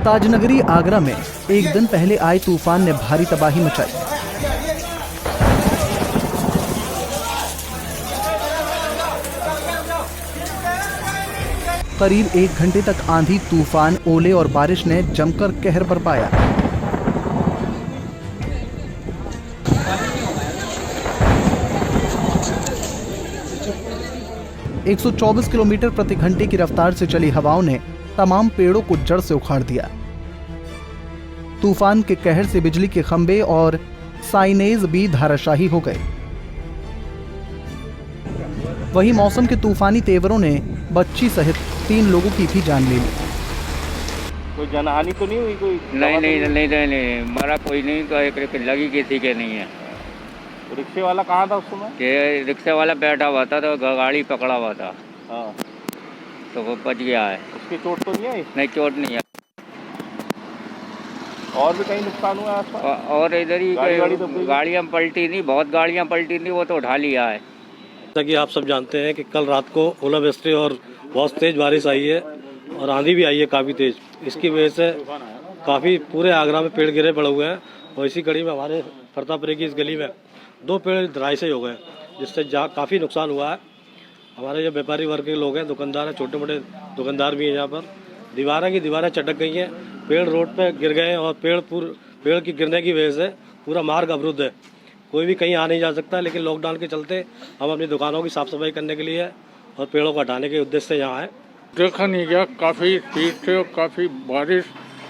ताजनगरी आगरा में एक दिन पहले आए तूफान ने भारी तबाही मचाई। करीब 1 घंटे तक आंधी, तूफान, ओले और बारिश ने जमकर कहर बरपाया। एक 124 किलोमीटर प्रति घंटे की रफ्तार से चली हवाओं ने तमाम पेड़ों को जड़ से उखाड़ दिया। तूफान के कहर से बिजली के खंभे और साइनेज भी धराशायी हो गए। वहीं मौसम के तूफानी तेवरों ने बच्ची सहित 3 लोगों की भी जान ले ली। कोई जनहानि तो नहीं हुई? कोई नहीं, मरा कोई नहीं। तो लगी किसी के नहीं है। तो रिक्शे वाला कहाँ था उस समय? कि रिक्शे वाला बैठा हुआ था तो गाड़ी पकड़ा हुआ था। हाँ, तो वो बच गया है। उसकी चोट तो नहीं आई? नहीं, चोट नहीं है। और भी कहीं नुकसान हुआ है? और इधर ही गाड़ियाँ पलटी नहीं, बहुत गाड़ियाँ पलटी नहीं, वो तो उठा लिया है। जैसा कि आप सब जानते हैं कि कल रात को ओलावृष्टि और बहुत तेज़ बारिश आई है और आंधी भी आई है काफ़ी तेज़। इसकी वजह से काफ़ी पूरे आगरा में पेड़ गिरे पड़े हुए हैं और इसी कड़ी में हमारे फरतापुरे की इस गली में 2 पेड़ धराशायी हो गए, जिससे जहाँ काफ़ी नुकसान हुआ है। हमारे जो व्यापारी वर्ग के लोग हैं, दुकानदार हैं, छोटे मोटे दुकानदार भी हैं, यहाँ पर दीवारें चटक गई हैं, पेड़ रोड पर गिर गए हैं और पेड़ की गिरने की वजह से पूरा मार्ग अवरुद्ध है। कोई भी कहीं आ नहीं जा सकता, लेकिन लॉकडाउन के चलते हम अपनी दुकानों की साफ सफाई करने के लिए और पेड़ों को हटाने के उद्देश्य से यहाँ है। देखा नहीं गया, काफ़ी तेज थे और काफ़ी बारिश,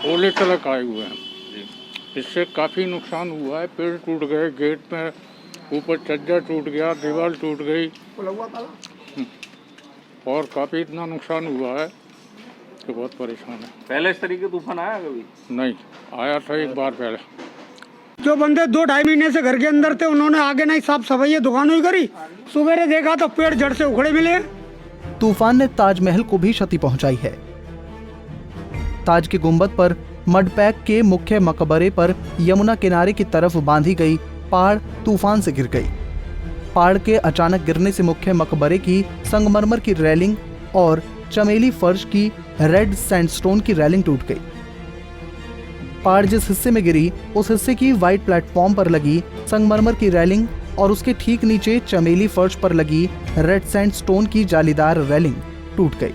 ओले तलक आए हुए हैं। इससे काफ़ी नुकसान हुआ है। पेड़ टूट गए, गेट में ऊपर छज्जा टूट गया, दीवार टूट गई और काफ़ी इतना नुकसान हुआ है कि बहुत परेशान है। पहले इस तरीके तूफान आया कभी? नहीं आया था, एक बार पहले। जो बंदे 2-2.5 महीने से घर के अंदर थे, उन्होंने आगे नहीं साफ सफाई दुकानों ही करी। सुबह देखा तो पेड़ जड़ से उखड़े मिले। तूफान ने ताजमहल को भी क्षति पहुंचाई है। ताज के गुंबद पर मडपैक के मुख्य मकबरे पर यमुना किनारे की तरफ बांधी गई पहाड़ तूफान से गिर गई। पहाड़ के अचानक गिरने से मुख्य मकबरे की संगमरमर की रेलिंग और चमेली फर्श की रेड सैंडस्टोन की रेलिंग टूट गई। पहाड़ जिस हिस्से में गिरी, उस हिस्से की वाइट प्लेटफॉर्म पर लगी संगमरमर की रेलिंग और उसके ठीक नीचे चमेली फर्श पर लगी रेड सैंडस्टोन की जालीदार रेलिंग टूट गई।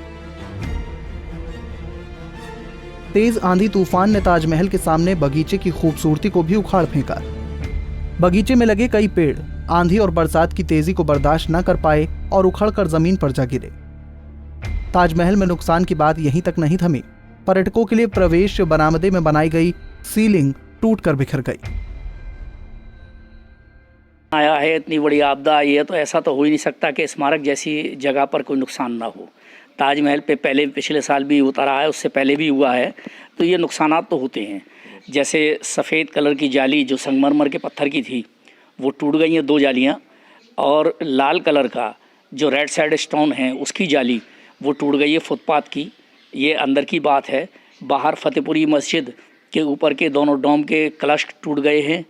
तेज आंधी तूफान ने ताजमहल के सामने बगीचे की खूबसूरती को भी उखाड़ फेंका। बगीचे में लगे कई पेड़ आंधी और बरसात की तेजी को बर्दाश्त न कर पाए और उखड़कर जमीन पर जा गिरे। ताजमहल में नुकसान की बात यहीं तक नहीं थमी। पर्यटकों के लिए प्रवेश बरामदे में बनाई गई सीलिंग टूटकर बिखर गई। आया है, इतनी बड़ी आपदा आई है, तो ऐसा तो हो ही नहीं सकता कि स्मारक जैसी जगह पर कोई नुकसान ना हो। ताजमहल पे पहले पिछले साल भी उतारा है, उससे पहले भी हुआ है, तो ये नुकसानात तो होते हैं। जैसे सफ़ेद कलर की जाली जो संगमरमर के पत्थर की थी, वो टूट गई हैं 2 जालियाँ, और लाल कलर का जो रेड साइड स्टोन है उसकी जाली वो टूट गई है फुटपाथ की। ये अंदर की बात है। बाहर फतेहपुरी मस्जिद के ऊपर के दोनों डोम के कलश टूट गए हैं।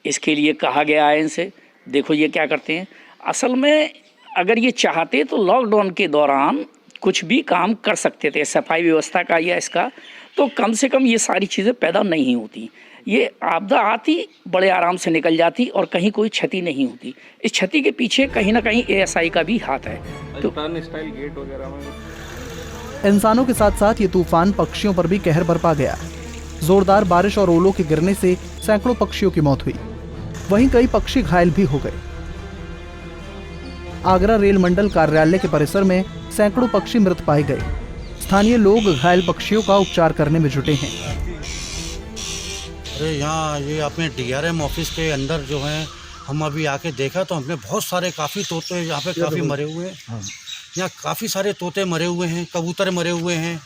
इसके लिए कहा गया है इनसे, देखो ये क्या करते हैं। असल में अगर ये चाहते तो लॉकडाउन के दौरान कुछ भी काम कर सकते थे, सफाई व्यवस्था का या इसका, तो कम से कम ये सारी चीज़ें पैदा नहीं होती। ये आपदा आती, बड़े आराम से निकल जाती और कहीं कोई क्षति नहीं होती। इस क्षति के पीछे कहीं ना कहीं ASI का भी हाथ है। तो स्टाइल गेट वगैरह में इंसानों के साथ साथ ये तूफान पक्षियों पर भी कहर बरपा गया। जोरदार बारिश और ओलों के गिरने से सैकड़ों पक्षियों की मौत हुई, वहीं कई पक्षी घायल भी हो गए। आगरा रेल मंडल कार्यालय के परिसर में सैकड़ों पक्षी मृत पाए गए। स्थानीय लोग घायल पक्षियों का उपचार करने में जुटे हैं। अरे यहाँ ये अपने DRM ऑफिस के अंदर जो है, हम अभी आके देखा तो हमने बहुत सारे काफ़ी तोते यहाँ पे काफ़ी मरे हुए हैं। यहाँ काफ़ी सारे तोते मरे हुए हैं, कबूतर मरे हुए हैं,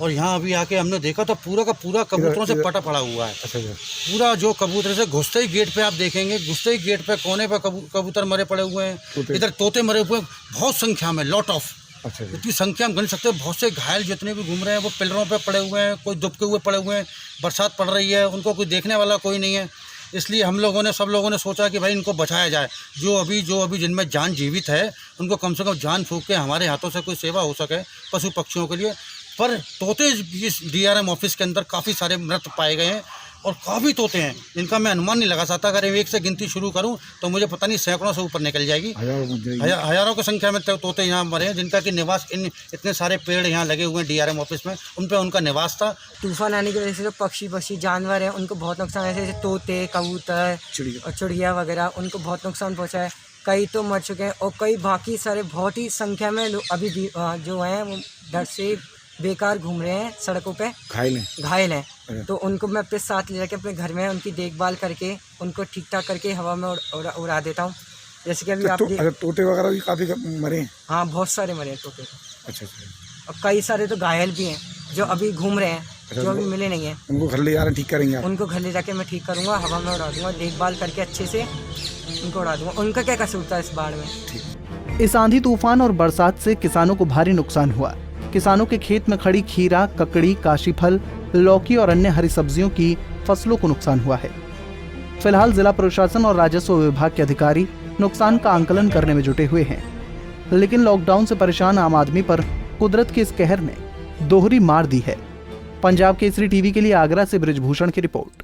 और यहाँ अभी आके हमने देखा तो पूरा का पूरा कबूतरों से पटा पड़ा हुआ है। पूरा जो कबूतर से घुसते ही गेट पे आप देखेंगे, घुसते ही गेट पे कोने पे कबूतर मरे पड़े हुए हैं, इधर तोते मरे हुए हैं, बहुत संख्या में, लॉट ऑफ। इतनी संख्या हम गिन सकते हैं। बहुत से घायल जितने भी घूम रहे हैं वो पिलरों पे पड़े हुए हैं, कोई दुबके हुए पड़े हुए हैं, बरसात पड़ रही है, उनको कोई देखने वाला कोई नहीं है। इसलिए हम लोगों ने, सब लोगों ने सोचा कि भाई इनको बचाया जाए। जो अभी जिनमें जान जीवित है उनको कम से कम जान फूंक के हमारे हाथों से कोई सेवा हो सके पशु पक्षियों के लिए, पर तोते इस डीआरएम ऑफिस के अंदर काफ़ी सारे मृत पाए गए हैं और काफ़ी तोते हैं जिनका मैं अनुमान नहीं लगा सकता। अगर एक से गिनती शुरू करूं तो मुझे पता नहीं सैकड़ों से ऊपर निकल जाएगी। हज़ारों की संख्या में तोते यहाँ मरे हैं जिनका कि निवास इतने सारे पेड़ यहाँ लगे हुए हैं डीआरएम ऑफिस में, उन पर उनका निवास था। तूफान आने की वजह से जो पक्षी जानवर हैं उनको बहुत नुकसान है, जैसे तोते, कबूतर और चिड़िया वगैरह, उनको बहुत नुकसान पहुँचा है। कई तो मर चुके हैं और कई बाकी सारे बहुत ही संख्या में लोग अभी भी जो हैं वो डर से बेकार घूम रहे हैं सड़कों पे, घायल हैं। तो उनको मैं अपने साथ ले जाके अपने घर में उनकी देखभाल करके उनको ठीक ठाक करके हवा में उड़ा देता हूँ। जैसे कि अभी आप तोते वगैरह भी काफ़ी मरे हैं। हाँ, बहुत सारे मरे हैं तोते। अच्छा। और कई सारे तो घायल भी हैं जो अभी घूम रहे हैं, जो अभी मिले नहीं हैं। उनको घर ले जा रहे हैं, ठीक करेंगे? उनको घर ले जाके मैं ठीक करूँगा, हवा में उड़ा दूँगा, देखभाल करके अच्छे से उनको उड़ा दूँगा। उनका क्या कसूर था इस बाढ़ में? इस आंधी तूफान और बरसात से किसानों को भारी नुकसान हुआ। किसानों के खेत में खड़ी खीरा, ककड़ी, काशीफल, लौकी और अन्य हरी सब्जियों की फसलों को नुकसान हुआ है। फिलहाल जिला प्रशासन और राजस्व विभाग के अधिकारी नुकसान का आंकलन करने में जुटे हुए हैं, लेकिन लॉकडाउन से परेशान आम आदमी पर कुदरत के इस कहर ने दोहरी मार दी है। पंजाब केसरी टीवी के लिए आगरा से ब्रिजभूषण की रिपोर्ट।